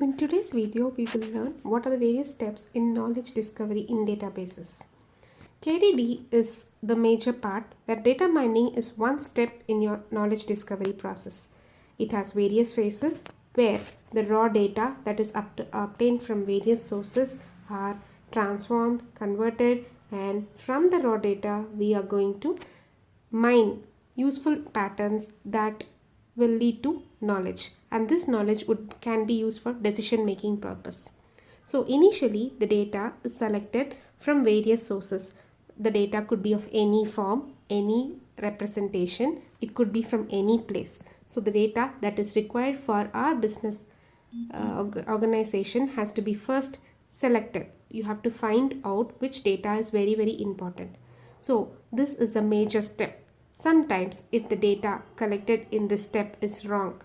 In today's video, we will learn what are the various steps in knowledge discovery in databases. KDD is the major part where data mining is one step in your knowledge discovery process. It has various phases where the raw data that is obtained from various sources are transformed, converted, and from the raw data we are going to mine useful patterns that will lead to knowledge, and this knowledge can be used for decision making purpose. So initially the data is selected from various sources. The data could be of any form, any representation, it could be from any place. So the data that is required for our business organization has to be first selected. You have to find out which data is very important. So this is the major step. Sometimes if the data collected in this step is wrong,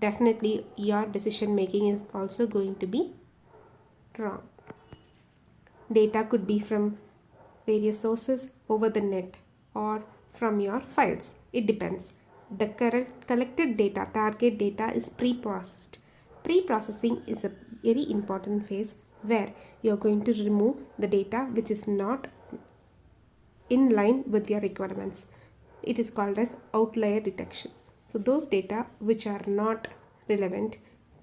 definitely your decision making is also going to be wrong. Data could be from various sources over the net or from your files. It depends. The collected data, target data, is pre-processed. Pre-processing is a very important phase where you are going to remove the data which is not in line with your requirements. It is called as outlier detection. So those data which are not relevant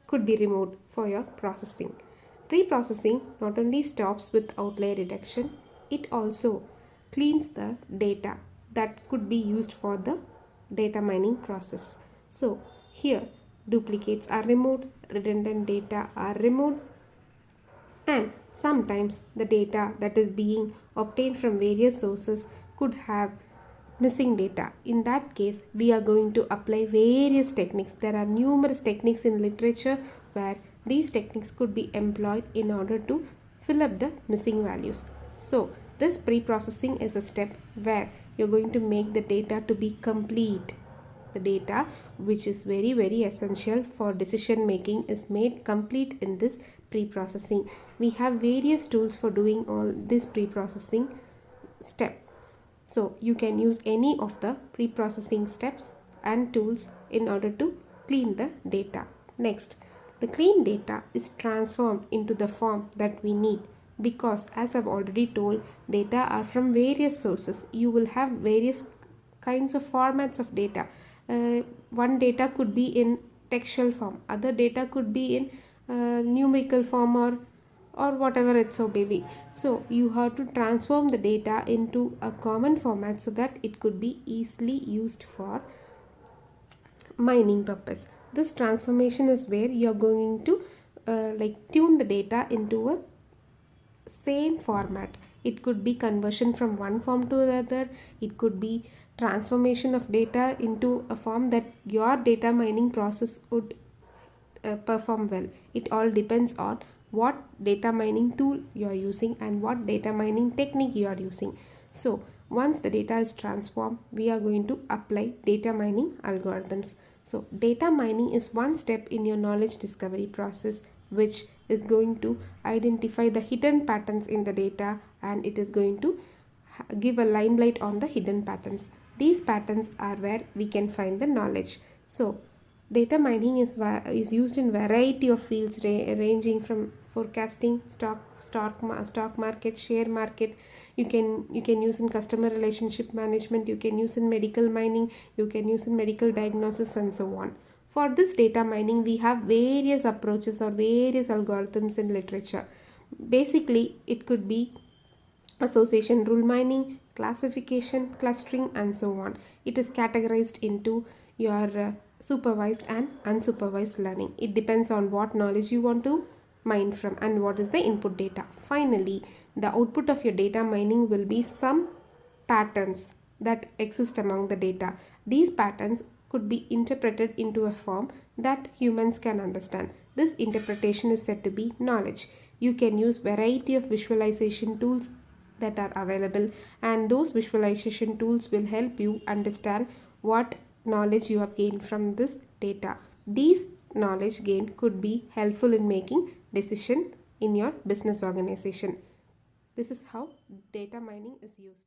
could be removed for your processing. Pre-processing not only stops with outlier detection, it also cleans the data that could be used for the data mining process. So here duplicates are removed, redundant data are removed, and sometimes the data that is being obtained from various sources could have missing data. In that case, we are going to apply various techniques. There are numerous techniques in literature where these techniques could be employed in order to fill up the missing values. So this pre-processing is a step where you're going to make the data to be complete. The data which is very essential for decision making is made complete in this pre-processing. We have various tools for doing all this pre-processing step. So you can use any of the pre-processing steps and tools in order to clean the data. Next, the clean data is transformed into the form that we need, because as I've already told, data are from various sources. You will have various kinds of formats of data. One data could be in textual form, other data could be in numerical form or whatever it so may be. So you have to transform the data into a common format so that it could be easily used for mining purpose. This transformation is where you are going to tune the data into a same format. It could be conversion from one form to the other. It could be transformation of data into a form that your data mining process would perform well. It all depends on what data mining tool you are using and what data mining technique you are using. So once the data is transformed, we are going to apply data mining algorithms. So data mining is one step in your knowledge discovery process, which is going to identify the hidden patterns in the data, and it is going to give a limelight on the hidden patterns. These patterns are where we can find the knowledge. So data mining is used in variety of fields ranging from forecasting, stock market, share market. You can use in customer relationship management, you can use in medical mining, you can use in medical diagnosis, and so on. For this data mining, we have various approaches or various algorithms in literature. Basically, it could be association rule mining, classification, clustering, and so on. It is categorized into your supervised and unsupervised learning. It depends on what knowledge you want to mine from and what is the input data. Finally, the output of your data mining will be some patterns that exist among the data. These patterns could be interpreted into a form that humans can understand. This interpretation is said to be knowledge. You can use variety of visualization tools that are available, and those visualization tools will help you understand what knowledge you have gained from this data. These knowledge gain could be helpful in making decision in your business organization. This is how data mining is used.